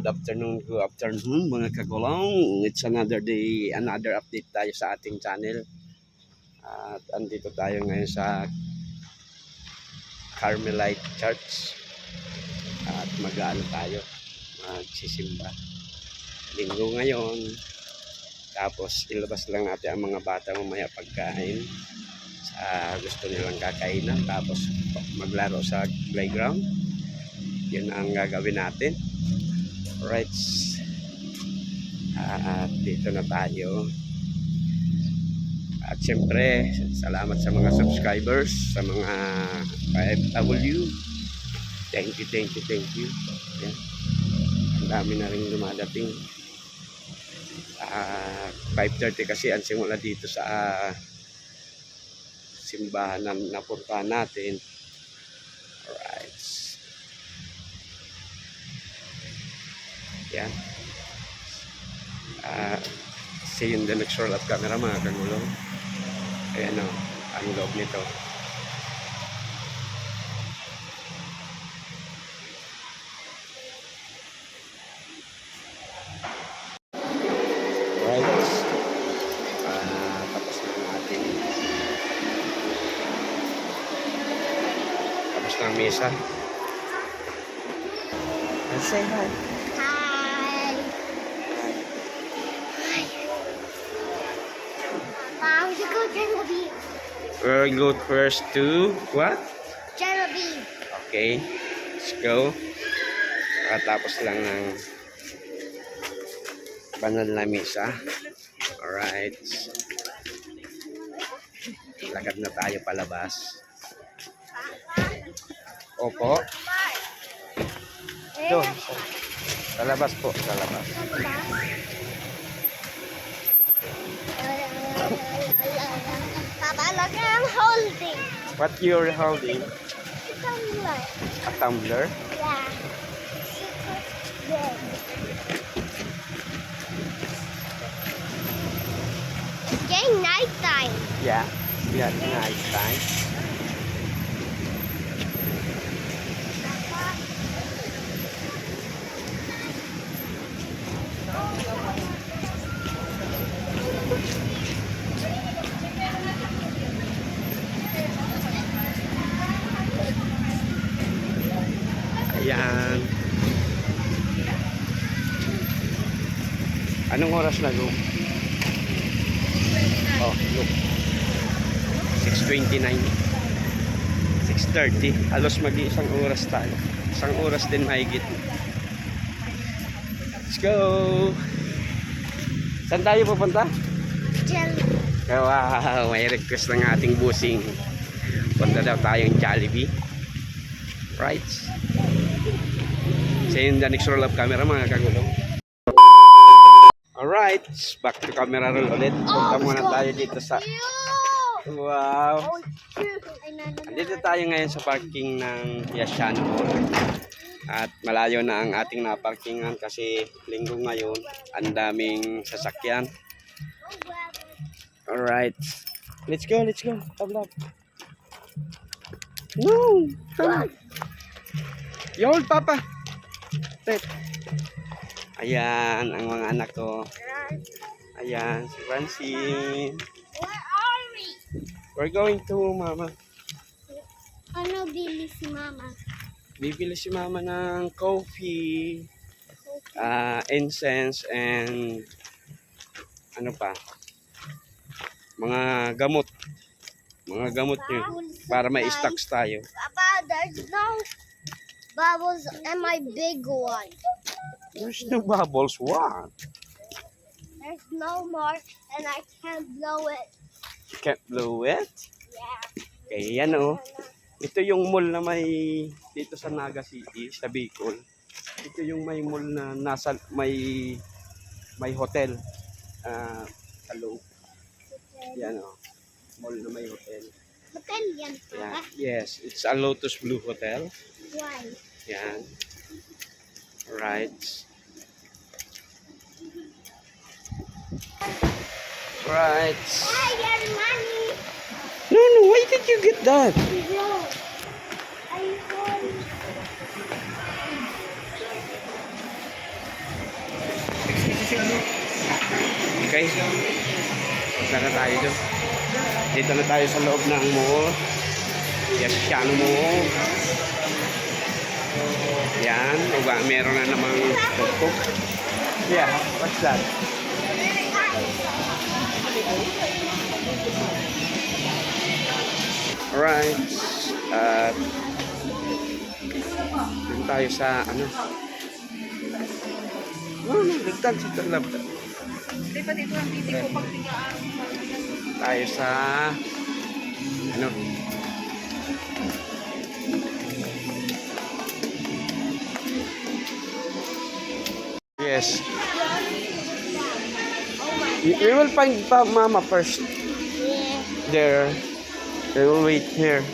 good afternoon mga kagulong. It's another day, another update tayo sa ating channel. At andito tayo ngayon sa Carmelite Church. At mag-aano tayo, magsisimba. Linggo ngayon. Tapos ilabas lang natin ang mga bata mamaya pagkain. Gusto nilang kakainan. Tapos maglaro sa playground. Yun ang gagawin natin. Alright. At dito na tayo. At siyempre, salamat sa mga subscribers, sa mga FW. Thank you. Yan. Ang dami na rin lumadating. 5:30 kasi ang simula dito sa simbahan na napuntahan natin. Alright. Yan. See you in the next roll of camera mga kagulong. Ayan o, ang loob nito. Right. Tapos na natin. Tapos na ang mesa. Say hi. We'll go first to what? Genevieve. Okay, let's go. Tapos lang ng banal na misa. Alright. Lagad na tayo palabas. Opo. Doon. Sa labas po, sa labas. Papa, look, I'm holding. What you're holding? A tumbler. A tumbler? Yeah. Good. It's getting nighttime. Yeah. Yeah, nice time. Ayan. Anong oras na, Lu? Oh, look. 6:29. 6:30. Halos mag-iisang oras tayo. Isang oras din mahigit. Let's go! Saan tayo pupunta? Wow, may request ng ating busing. Punta daw tayong Jollibee. Right. See you in the next roll of camera mga kagulong. Alright, back to camera roll ulit. Punta muna tayo dito sa... Wow. Dito tayo ngayon sa parking ng Yashano. At malayo na ang ating naparkingan kasi linggo ngayon. Ang daming sasakyan. Alright. Let's go. Tablab. No! Come. Yol, Papa. Tet. Ayan, ang mga anak ko. Ayan, si Francine. Where are we? We're going to Mama. Ano bili si Mama? Bibili si Mama ng coffee, incense, and ano pa? Mga gamot. Mga gamot yun. Para may stocks tayo. Papa, there's no bubbles in my big one. There's no bubbles. What? There's no more and I can't blow it. You can't blow it? Yeah. Okay, yan o. Ito yung mall na may dito sa Naga City, sa Bicol. Ito yung may mall na nasa may hotel sa loob. Yan o. Mall na may hotel. Hotel yan, Yeah. Papa. Yes, it's a Lotus Blue Hotel. Why? Yan. Right. Right. I get money. No, why did you get that? No. I want. Okay. Punta na tayo doon. Dito na tayo sa loob ng mall. Yashan Mall. Yan. Meron na namang tuktok. Yeah. What's that? Alright. Dito tayo sa ano. Dagdag sa talab. Tayo sa ano. Yes. We will find Mama first. There. We will wait here.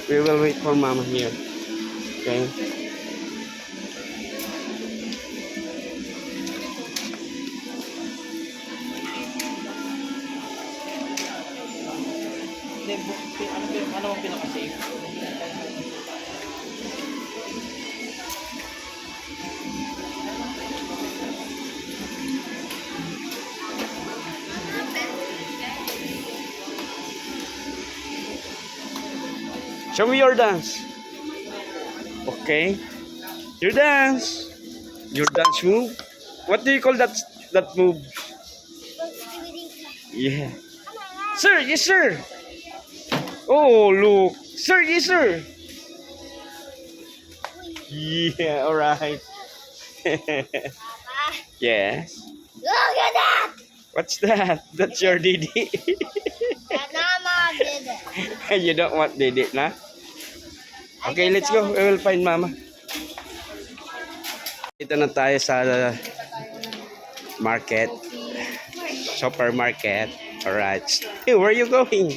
We will wait for Mama here. Okay. Ano ang pinaka-safe? Show me your dance. Okay. Your dance. Your dance move. What do you call that move? Yeah. Sir, yes sir. Oh, look. Sir, yes sir. Yeah, all right. Yes. Look at that! What's that? That's your Didi. Mama did it. You don't want Didi, na? Okay, let's go. We will find Mama. Dito na tayo sa market. Supermarket. Alright. Hey, where are you going?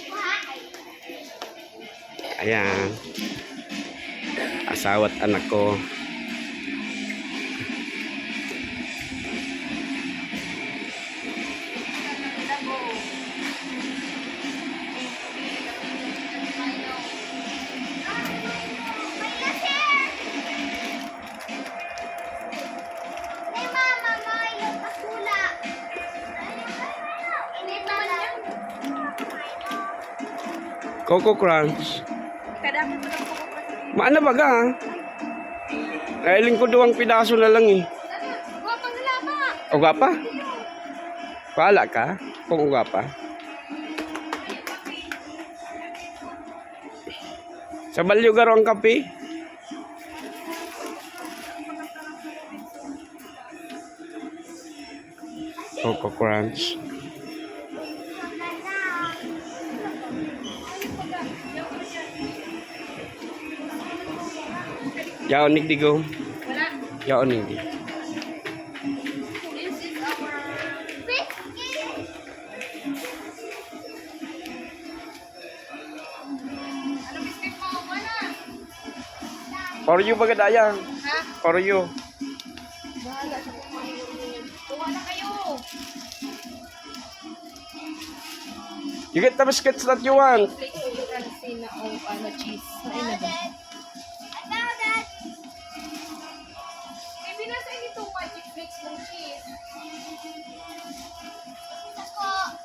Ayan. Asawa at anak ko. Coco Crunch. Maana ba ka? Nailing ko 2 pidaso na lang eh. O gwapa? Wala ka? Kung gwapa? Sa balyo garo ang kape? Coco Crunch. Yaon nigdigo. Wala. Yaon nigdi. This is our biscuit. Ano biscuit mo? Wala. For you ba gadayang? Ha? For you. Bahala sa kumain. Tuwa na kayo. You get the biscuits that you want. Francina o ano, cheese. Ay na ba? Baby, nasa ito magic mix ng cheese. Ako.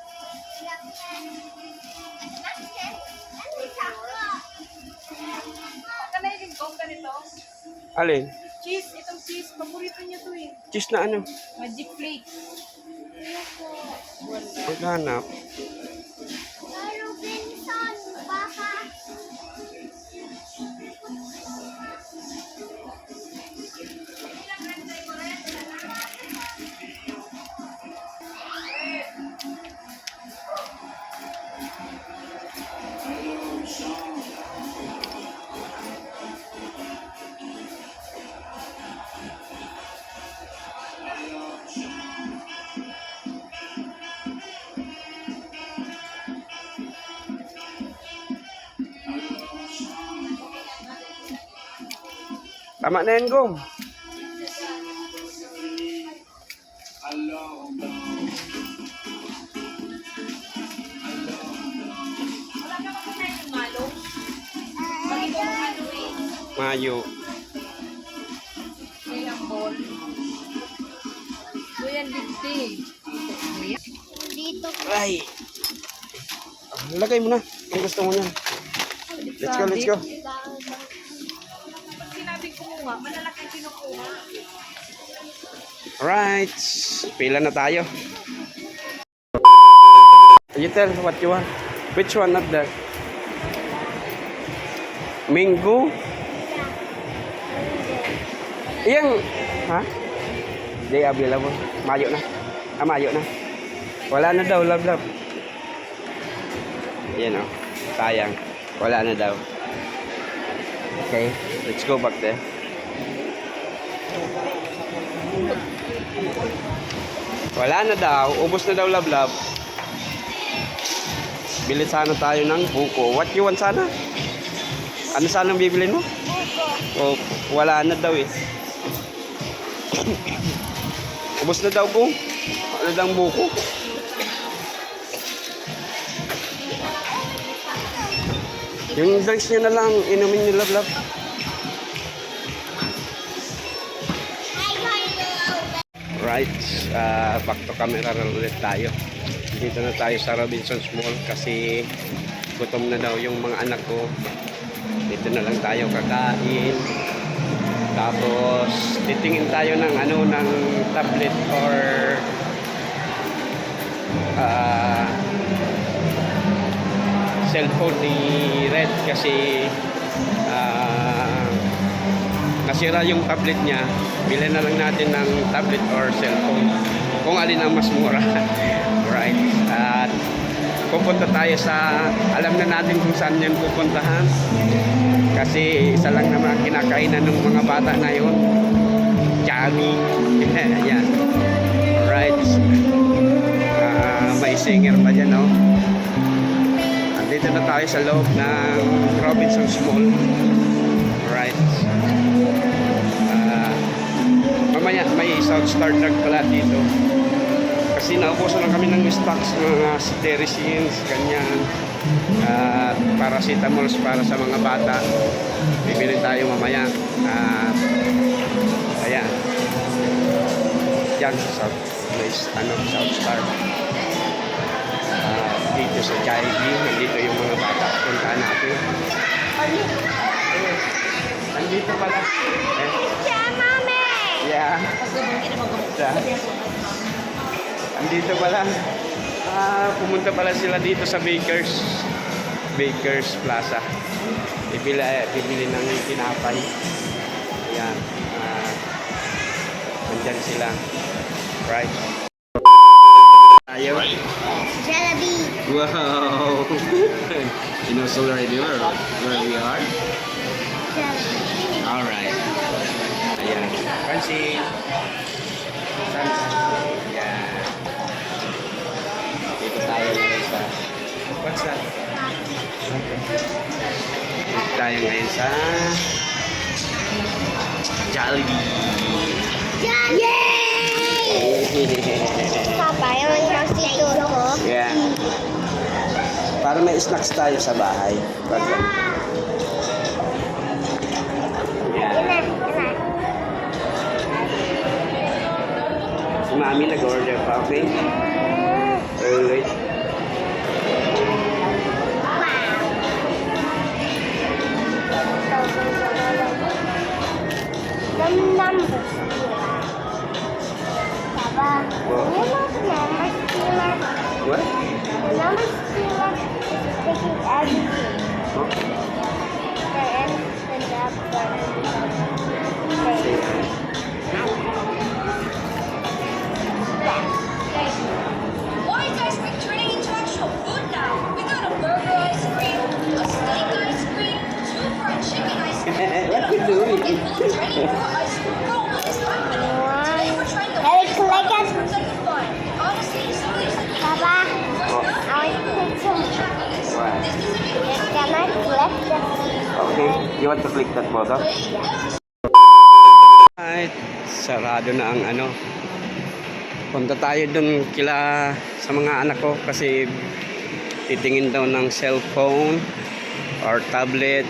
Kanailin ko, ganito. Alin? Cheese, itong cheese. Paborito niya to eh. Cheese na ano? Magic flake. Maghanap. Robinson, baka. Tama na yan, Gom. Wala ka pa kumain ng malo? Bagay ko ng ano eh. Mayo. Ilang ball. yan, Bigti. Dito. Ay. Lagay mo na. Kung gusto mo na. Let's go, let's go. Pag sinabing kumuha, malalaki ang kinukuha. Alright. Pila na tayo. You tell what you want. Which one of that? Mango? Yang, ha? Di available. Mayo na. Mayo na. Wala na daw, love. Yan o. Sayang. Wala na daw. Okay. Let's go back there. Wala na daw. Ubos na daw, love. Bili sana tayo ng buko. What you want sana? Ano sana ang bibilin mo? Oh, wala na daw eh. Ubos na daw po. Wala daw ang buko. Yung drinks nyo na lang, inumin nyo, love. Right, back to camera ulit tayo. Dito na tayo sa Robinsons Mall kasi gutom na daw yung mga anak ko. Dito na lang tayo kakain. Tapos titingin tayo ng ng tablet or cellphone ni Red kasi nasira yung tablet niya. Bilhin na lang natin ng tablet or cellphone kung alin ang mas mura. Right. At pupunta tayo sa, alam na natin kung saan yan pupuntahan kasi isa lang naman ang kinakainan ng mga bata na yun, Johnny. Ayan. Right. May singer pa dyan, no? Andito na tayo sa loob ng Robinsons Mall. Right. Mamaya may South Star Drug pala dito kasi naubusan lang kami ng stocks mga cetirizines, ganyan, paracetamols para sa mga bata. Bibili tayo mamaya. Ayan yan South Star. Dito sa Jollibee nandito yung mga bata, puntaan natin. Nandito pala yeah. Andito pala. Pumunta pala sila dito sa Bakers Plaza. Bibili ng tinapay. Ayan. Nandyan sila. Right. Ayaw. Jollibee. Wow. You know so already where we are? Jollibee. Alright. Ayan. Pansin. Ayan. Dito tayo ngayon sa... What's that? Dito tayo ngayon sa... Jollibee. Yay! Papa, yung dito ko. Yeah. Para may snacks tayo sa bahay. Si Mami nag-order pa, okay? Early. Numbers. Papa, you know the number stealer? What? The number stealer is taking everything. Okay. The end and the upper. Orange ice cream turning into actual food now. We got a burger ice cream, a steak ice cream, 2 fried chicken ice cream, What you doing? and a full turning into ice cream. Bro, what is happening? Today we're trying the Eric, biggest like ice it? creams I can find. Honestly, some of these are Papa, Oh, I want to take some. why? Can I flip this? Okay. You want to click that button? Right. Sarado na ang Punta tayo dun sa mga anak ko kasi titingin daw ng cellphone or tablet.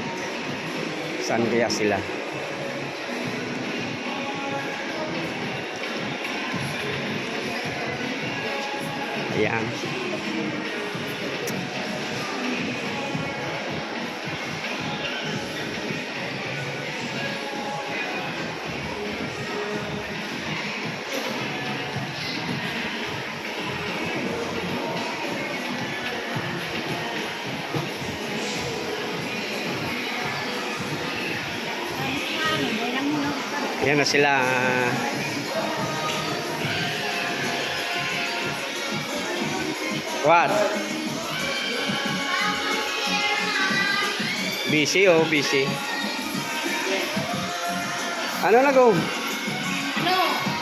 Saan kaya sila? Ayan. Ayan na sila. What? Busy oh, busy. Ano na go? Ano?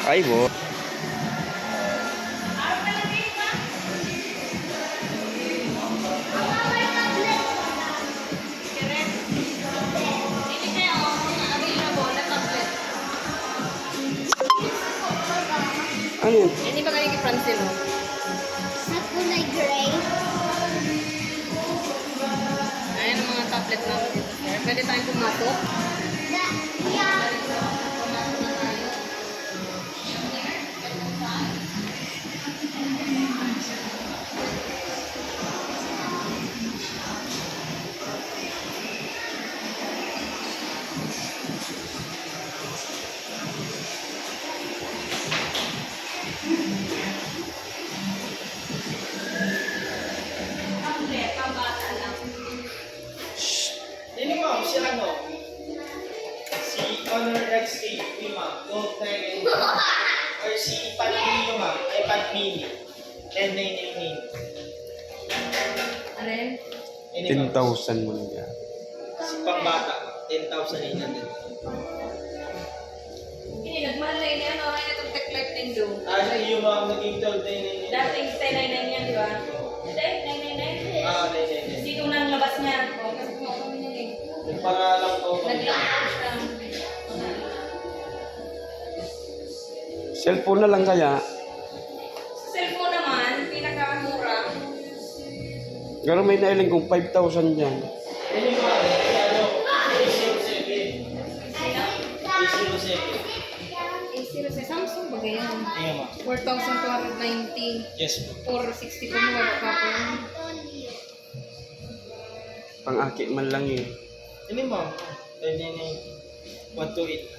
Ay bo. Araw na lang yun, ma. Correct. Hindi kayo available na tablet. Ano yun? Hindi ba galing kay Francine, no? Sa kulay gray. Ayan ang mga tablet natin dito, sir. Pwede tayong pumasok. Yeah. Tablet, pambata lang. Hindi ma'am, si ano? Si Honor X8, ni ma'am. Note 9. Or si iPad Mini ma'am. iPad Mini. 10,999. Ano yun? Hindi ma'am. 10,000 mo na. Si pangbata. 10,900. Hindi, nagmahal na yun yan. Okay na itong tech life din do. Yung ma'am, naging 12,999. Dating 1099 yan, di ba? Hindi, 999. Ah, 999. Kasi ito na ang labas niya. O, kasi kung ako yun eh. Yung pangalang ko. Nag-lock siya. Cellphone na lang kaya. Sa cellphone naman, pinakamura. Pero may nailing kong 5,000 dyan. Hindi ma'am, si ano? A07. Sino? A07. A0 sa Samsung ba ganyan? Iya ma'am. 4,290. Yes ma'am. 460 pa mo, wala pa po. Pang-aki man lang eh. Hindi ma'am. 10,999. 128.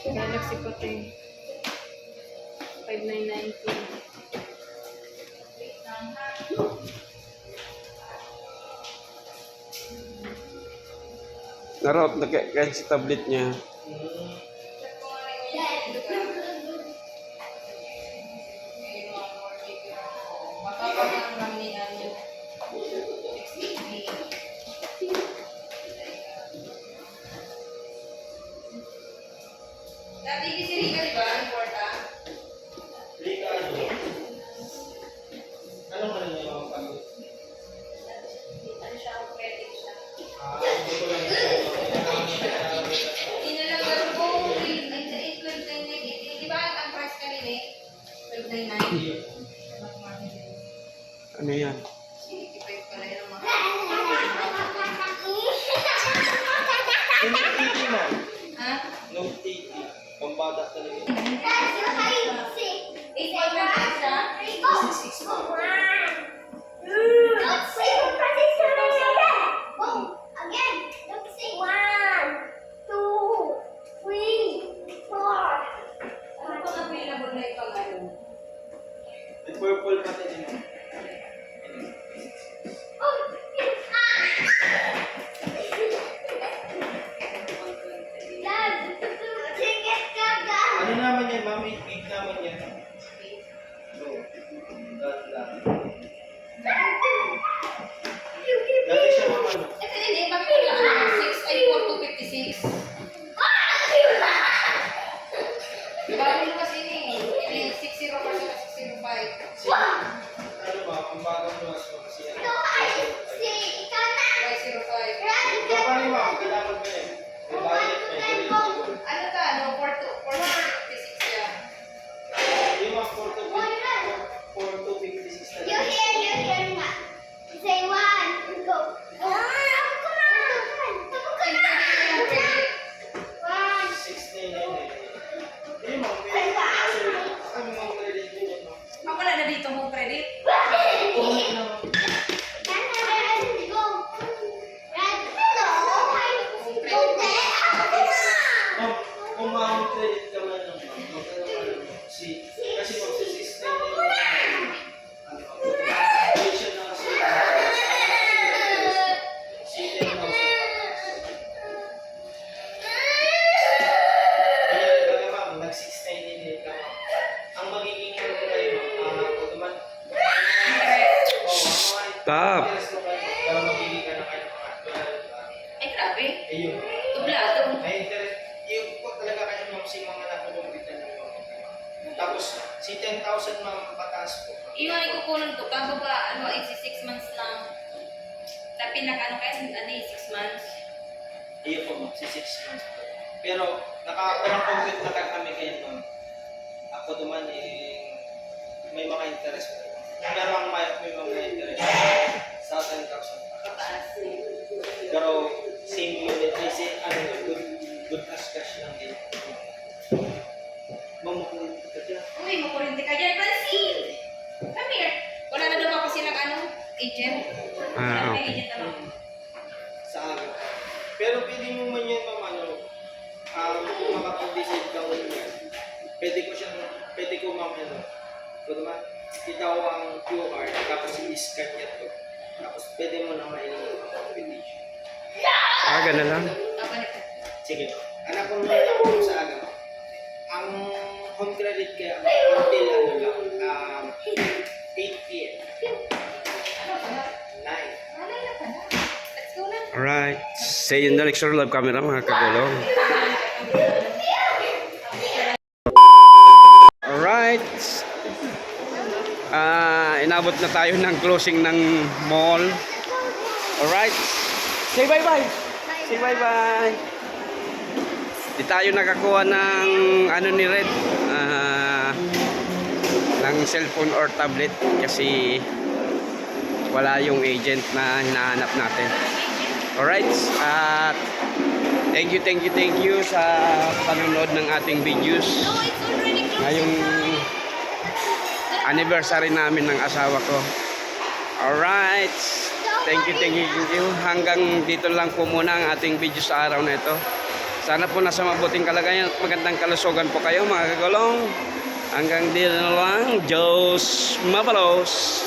Galaxy pa ito eh. 5990. Narot na kahit sa tablet niya. Matapag ang RAM niya niya. 6GB. Dati si Rika, di ba? Importa? Ricardo. Anong ano niya yung pag- Ano siya? Credit siya. Hindi ko lang Inalagar ko, ay 12.99. Di ba ang price kanina eh? 12.99. Ano yan? 85 pala yun ang mga. Note 80 ma'am. Ha? Note 80. Pambata talaga. 8 pa siya? 66 ma'am. Ano pang available na ito ngayon? May purple pati din ma'am. Ano naman yan ma'am? 8 gig naman yan. So, dati siya ma'am ano? Ito din eh, bakit wala 6 ay 4256? Bago na kasi ni, 60 pa siya, 605. Ano ma'am? Ang bagong luwas mo kasi yan. Y05. Ito pa rin ma'am. Kailangan mo yan. May budget may kulit. Ano ka, no? 4256 yan. Yung ma'am, 4256 na lang. Say one, go. One. 699. Hindi ma'am, may Top. Interest mo kayo, pero mabili ka na kayo mga 12. Ay, grabe. Eh yun. Tublado. May interest. Yung po talaga kayo ma'am si mga natulungitan ng mga. Tapos si 10,000 ma'am pataas po. Iwan ko kunan ko, bago ba, 6 months lang. Tapi ano kaya, 6 months. Iyo po ma'am, si 6 months po. Pero nakakurang complete na kami kayo ma'am. Ako naman may mga interest po. Pero ang may mga interest sa 10,000 pataas. Pero same unit, ay good cash lang din. Ma'am, makulit ka dyan. Uy, makurinti ka dyan, Francine! Come here. Wala na daw ako silang agent. Wala may agent na lang. Sa akin. Pero pwede mo man yan, ma'am, makapag-decide ka mo yan. Pwede ko, ma'am, Pwede naman, itaw ang QR, tapos i-scan niya to. Tapos pwede mo na ma-competition. Ganun lang. Ganito. Sige. Anak ko naman ako sa aga. Ang home credit kaya until 8 p.m. 9. Let's go na. Alright. See you in the next live camera mga kagulong. Alright. Inabot na tayo ng closing ng mall. Alright. Say bye-bye. Say bye-bye. Di tayo nakakuha ng ni Red. Ng cellphone or tablet kasi wala yung agent na hinahanap natin. Alright. At thank you sa panonood ng ating videos. No, it's already closed. Ngayong anniversary namin ng asawa ko. Alright. Thank you. Hanggang dito lang po muna ang ating video sa araw na ito. Sana po nasa mabuting kalagayan at magandang kalusugan po kayo mga kagulong. Hanggang dito lang. Diyos mabalos.